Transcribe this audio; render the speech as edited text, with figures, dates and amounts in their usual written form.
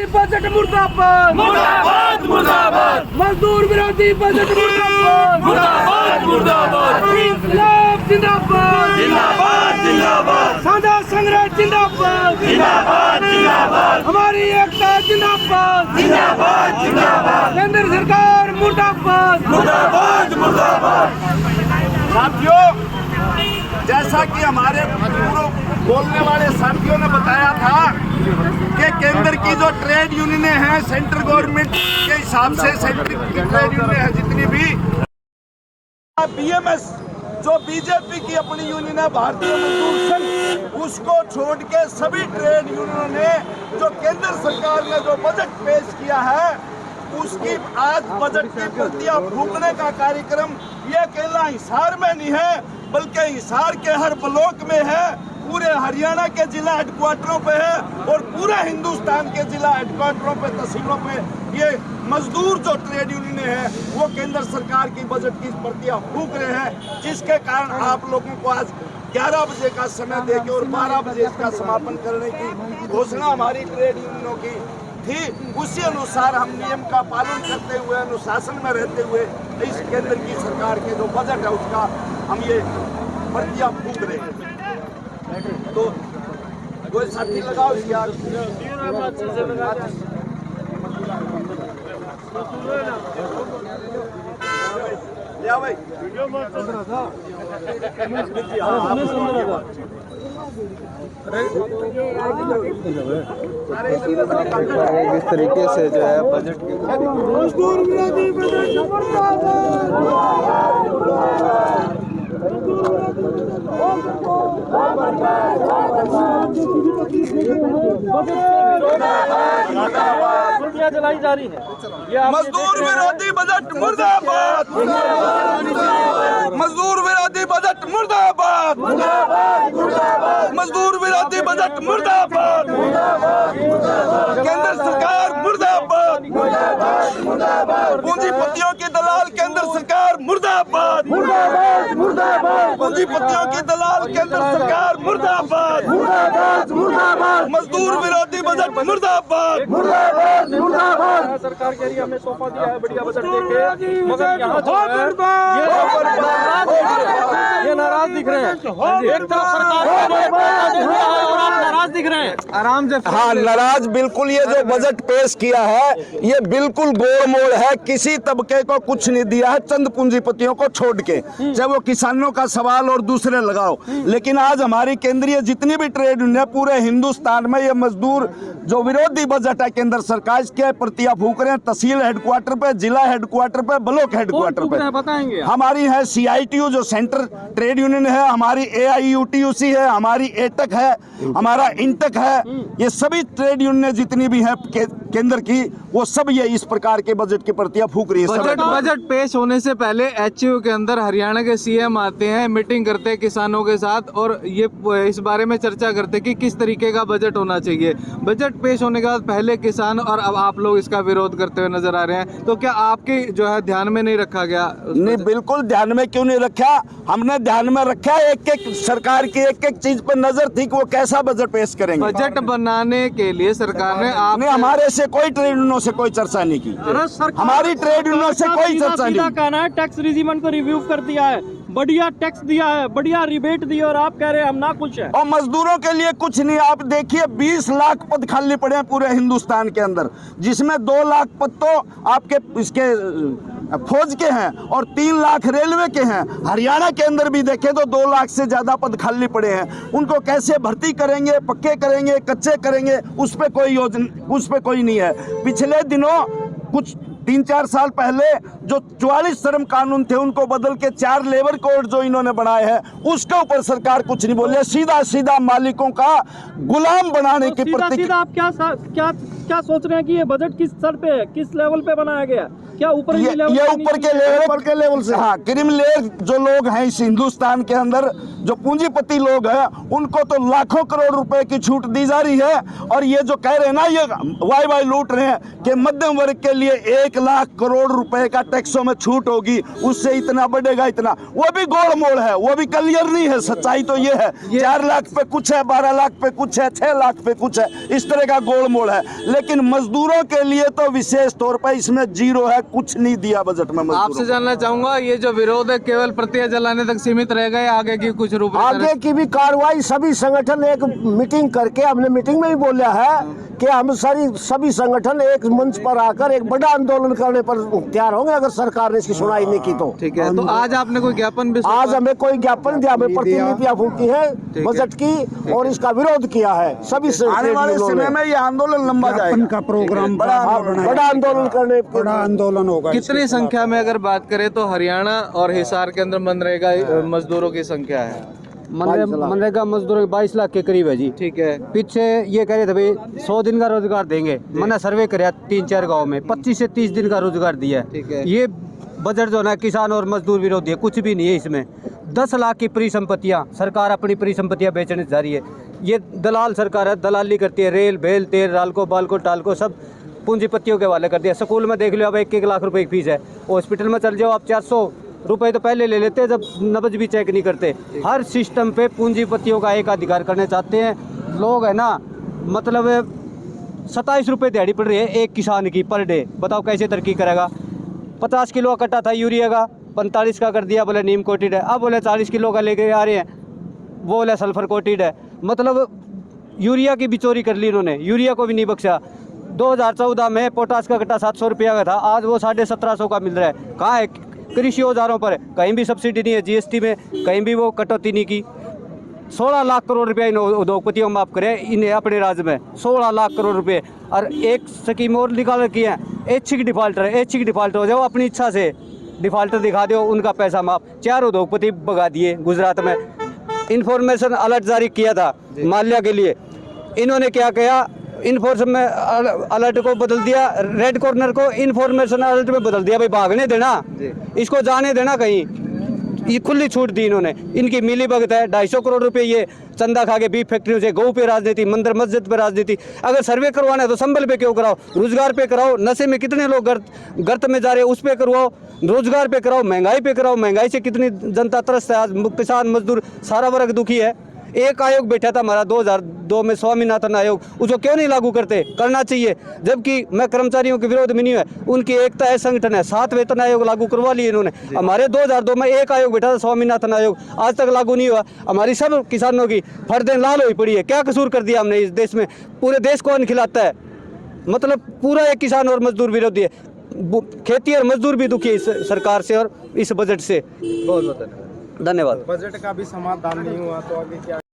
Budget मुर्दाबाद मुर्दाबाद मुर्दाबाद, मजदूर विरोधी बजट मुर्दाबाद मुर्दाबाद मुर्दाबाद, इंकलाब जिंदाबाद जिंदाबाद जिंदाबाद, साझा संग्रह जिंदाबाद जिंदाबाद जिंदाबाद, हमारी एकता जिंदाबाद जिंदाबाद जिंदाबाद, केंद्र सरकार मुर्दाबाद मुर्दाबाद मुर्दाबाद। साथियों, जैसा कि हमारे पूर्व बोलने वाले साथियों ने बताया था कि केंद्र की जो ट्रेड यूनियनें हैं सेंट्रल गवर्नमेंट के हिसाब से सेंट्रल की ट्रेड यूनियन है जितनी भी, बीएमएस जो बीजेपी की अपनी यूनियन है भारतीय मजदूर संघ, उसको छोड़ के सभी ट्रेड यूनियनों ने जो केंद्र सरकार ने जो बजट पेश किया है उसकी आज बजट की प्रतियां फूंकने का कार्यक्रम ये अकेला हिसार में नहीं है बल्कि हिसार के हर ब्लॉक में है, पूरे हरियाणा के जिला हेडक्वार्टरों पे है और पूरे हिंदुस्तान के जिला हेडक्वार्टरों पे तहसीलों पे ये मजदूर जो ट्रेड यूनियन है वो केंद्र सरकार की बजट की प्रतियां फूंक रहे हैं, जिसके कारण आप लोगों को आज 11 बजे का समय देके और 12 बजे इसका समापन करने की घोषणा हमारी ट्रेड यूनियनों की थी। उसी अनुसार हम नियम का पालन करते हुए अनुशासन में रहते हुए इस केंद्र की सरकार के जो बजट है उसका हम ये प्रतियां फूंक रहे हैं। तो कोई साथी लगाओ इसकी आग। ले आओ भाई। किस तरीके से जो है बजट मजदूर विरोधी बजट चलाई जा रही है। मजदूर विरोधी बजट मुर्दाबाद, मजदूर विरोधी बजट मुर्दाबाद, मजदूर विरोधी बजट मुर्दाबाद, केंद्र सरकार मुर्दाबाद, पूंजीपतियों की दलाल केंद्र सरकार मुर्दाबाद, पूंजीपतियों की दलाल केंद्र सरकार मुर्दाबाद, मजदूर विरोधी बजट मुर्दाबाद, सरकार के लिए हमें सौंपा दिया है बढ़िया बजट देके, मगर यहाँ जो है ये नाराज दिख रहे हैं। एक तरफ सरकार और आप नाराज दिख रहे हैं। आराम से हाँ, नाराज बिल्कुल। ये जो बजट पेश किया है ये बिल्कुल गोड़ मोड़ है, किसी तबके को कुछ नहीं दिया है, चंद पूंजीपतियों को छोड़ के, चाहे वो किसानों का सवाल और दूसरे लगाओ। लेकिन आज हमारी केंद्रीय जितनी भी ट्रेड यूनियन है पूरे हिंदुस्तान में ये मजदूर जो विरोधी बजट है केंद्र सरकार के प्रतियां फूंक रहे हैं, तहसील हेडक्वार्टर पे, जिला हेडक्वार्टर पे, ब्लॉक हेडक्वार्टर पे। बताएंगे हमारी है CITU जो सेंटर ट्रेड यूनियन है, हमारी AIUTUC है, हमारी एटक है, हमारा इंटक है, ये सभी ट्रेड यूनियन जितनी भी है केंद्र की वो सब ये इस प्रकार के बजट की प्रतियां फूंक रही है। बजट पेश होने से पहले HU के अंदर हरियाणा के CM आते हैं, मीटिंग करते हैं किसानों के साथ और ये इस बारे में चर्चा करते हैं कि किस तरीके का बजट होना चाहिए। बजट पेश होने के बाद पहले किसान और अब आप लोग इसका विरोध करते हुए नजर आ रहे हैं, तो क्या आपके जो है ध्यान में नहीं रखा गया? नहीं, बिल्कुल ध्यान में क्यों नहीं रखा, हमने ध्यान में रखा। एक एक सरकार की एक एक चीज पर नजर थी कि वो कैसा बजट पेश करेंगे। बजट बनाने के लिए सरकार ने आपने हमारे से कोई ट्रेड यूनियनों से कोई चर्चा नहीं की, हमारी ट्रेड यूनियनों से कोई चर्चा नहीं। कहना है टैक्स रिजिमन को रिव्यू कर दिया है, बढ़िया टैक्स दिया है, बढ़िया रिबेट दी और आप कह रहे हैं हम ना कुछ है। और मजदूरों के लिए कुछ नहीं। आप देखिए 20 लाख पद खाली पड़े हैं पूरे हिंदुस्तान के अंदर, जिसमें 2 लाख पद तो आपके इसके फौज के हैं और 3 लाख रेलवे के हैं। हरियाणा के अंदर भी देखें तो 2 लाख से ज्यादा पद खाली पड़े हैं। उनको कैसे भर्ती करेंगे, पक्के करेंगे, कच्चे करेंगे, उस पर कोई योजना, उस पर कोई नहीं है। पिछले दिनों कुछ 3-4 साल पहले जो 44 श्रम कानून थे उनको बदल के 4 लेबर कोड जो इन्होंने बनाए हैं उसके ऊपर सरकार कुछ नहीं बोली, सीधा सीधा मालिकों का गुलाम बनाने की सीधा आप क्या सोच रहे हैं कि ये बजट किस स्तर पे है, किस लेवल पे बनाया गया? क्या ऊपर ये ऊपर के लेवल से, हाँ, क्रिमिनल जो लोग हैं इस हिंदुस्तान के अंदर, जो पूंजीपति लोग हैं, उनको तो लाखों करोड़ रुपए की छूट दी जा रही है। और ये जो कह रहे हैं ना, ये वाई लूट रहे हैं कि मध्यम वर्ग के लिए 1 लाख करोड़ रुपए का टैक्सों में छूट होगी, उससे इतना बढ़ेगा, इतना, वो भी गोलमोल है, वो भी क्लियर नहीं है। सच्चाई तो ये है 4 लाख पे कुछ है, 12 लाख पे कुछ है, 6 लाख पे कुछ है, इस तरह का गोलमोल है। लेकिन मजदूरों के लिए तो विशेष तौर पर इसमें जीरो है, कुछ नहीं दिया बजट में। आपसे जानना चाहूंगा, ये जो विरोध है केवल प्रत्यय जलाने तक सीमित रह गए, आगे की कुछ रूप आगे की भी कार्रवाई सभी संगठन एक मीटिंग करके, हमने मीटिंग में ही बोला है कि हम सभी संगठन एक मंच पर आकर एक बड़ा आंदोलन करने पर तैयार होंगे अगर सरकार ने इसकी सुनाई नहीं की तो। ठीक है, तो आज आपने कोई ज्ञापन भी? आज हमें कोई ज्ञापन दिया, हमें प्रतिलिपियां फूंकी है बजट की और इसका विरोध किया है सभी। आने वाले समय में ये आंदोलन लंबा जाएगा का प्रोग्राम बड़ा आंदोलन करने, बड़ा आंदोलन होगा। कितनी संख्या में अगर बात करें तो हरियाणा और हिसार के अंदर मनरेगा मजदूरों की संख्या है? मनरेगा मजदूरों 22 लाख के करीब है जी। ठीक है। पीछे ये कह रहे थे भाई 100 दिन का रोजगार देंगे, मैंने सर्वे कराया 3-4 गांव में 25 से 30 दिन का रोजगार दिया ठीक है। है। ये बजट जो है किसान और मजदूर विरोधी है, कुछ भी नहीं है इसमें। 10 लाख की परिसंपत्तियां, सरकार अपनी परिसंपत्तियां बेचने जा रही है। ये दलाल सरकार है, दलाली करती है, रेल भेल तेल रालको बालको टालको सब पूंजीपतियों के हवाले कर दिया। स्कूल में देख लो, अब 1-1 लाख रुपए की फीस है। हॉस्पिटल में चल जाओ आप 400 रुपए तो पहले ले लेते हैं जब नब्ज भी चेक नहीं करते। हर सिस्टम पे पूंजीपतियों का एक अधिकार करने चाहते हैं लोग, है ना। मतलब 27 रुपये दिहाड़ी पड़ रही है एक किसान की पर डे, बताओ कैसे तरक्की करेगा। 50 किलो का कट्टा था यूरिया का, 45 का कर दिया, बोले नीम कोटेड है। अब बोले 40 किलो का लेके आ रहे हैं, वो बोले सल्फर कोटेड है। मतलब यूरिया की भी चोरी कर ली इन्होंने, यूरिया को भी नहीं बख्शा। 2014 में पोटास का कट्टा 700 रुपया का था, आज वो 1750 का मिल रहा है। कहाँ है? कृषि औजारों पर कहीं भी सब्सिडी नहीं है, जीएसटी में कहीं भी वो कटौती नहीं की। 16 लाख करोड़ रुपया इन उद्योगपतियों माफ करे इन्हें अपने राज्य में, 16 लाख करोड़ रुपए। और एक स्कीम और निकाल रखी है, ऐच्छिक डिफाल्टर, ऐच्छिक डिफाल्टर हो जाओ, अपनी इच्छा से डिफाल्टर दिखा दो, उनका पैसा माफ। 4 उद्योगपति भगा दिए गुजरात में। इन्फॉर्मेशन अलर्ट जारी किया था माल्या के लिए, इन्होंने क्या किया, इन्फॉर्मेशन में अलर्ट को बदल दिया, रेड कॉर्नर को इन्फॉर्मेशन अलर्ट में बदल दिया। भाई भागने देना, इसको जाने देना कहीं, ये खुली छूट दी इन्होंने। इनकी मिली भगत है, 250 करोड़ रुपए ये चंदा खा के बीफ फैक्ट्रियों से, गऊ पे राजनीति, मंदिर मस्जिद पे राजनीति। अगर सर्वे करवाना है तो संबल पे क्यों कराओ, रोजगार पे कराओ। नशे में कितने लोग गर्त में जा रहे हैं, उस पे करवाओ। रोजगार पे कराओ, महंगाई पे कराओ। महंगाई से कितनी जनता त्रस्त है, आज किसान मजदूर सारा वर्ग दुखी है। एक आयोग बैठा था हमारा 2002 में, स्वामीनाथन आयोग, उसको क्यों नहीं लागू करते? करना चाहिए। जबकि मैं कर्मचारियों के विरोध में नहीं है, उनकी एकता है, संगठन है। 7 वेतन आयोग लागू करवा लिए इन्होंने। हमारे 2002 में एक आयोग बैठा था, स्वामीनाथन आयोग, आज तक लागू नहीं हुआ। हमारी सब किसानों की फर्दें लाल हुई पड़ी है। क्या कसूर कर दिया हमने इस देश में? पूरे देश को अन्न खिलाता है, मतलब पूरा एक किसान और मजदूर विरोधी है। खेती और मजदूर भी दुखी है इस सरकार से और इस बजट से। बहुत बहुत धन्यवाद। बजट का भी समाधान नहीं हुआ तो आगे क्या?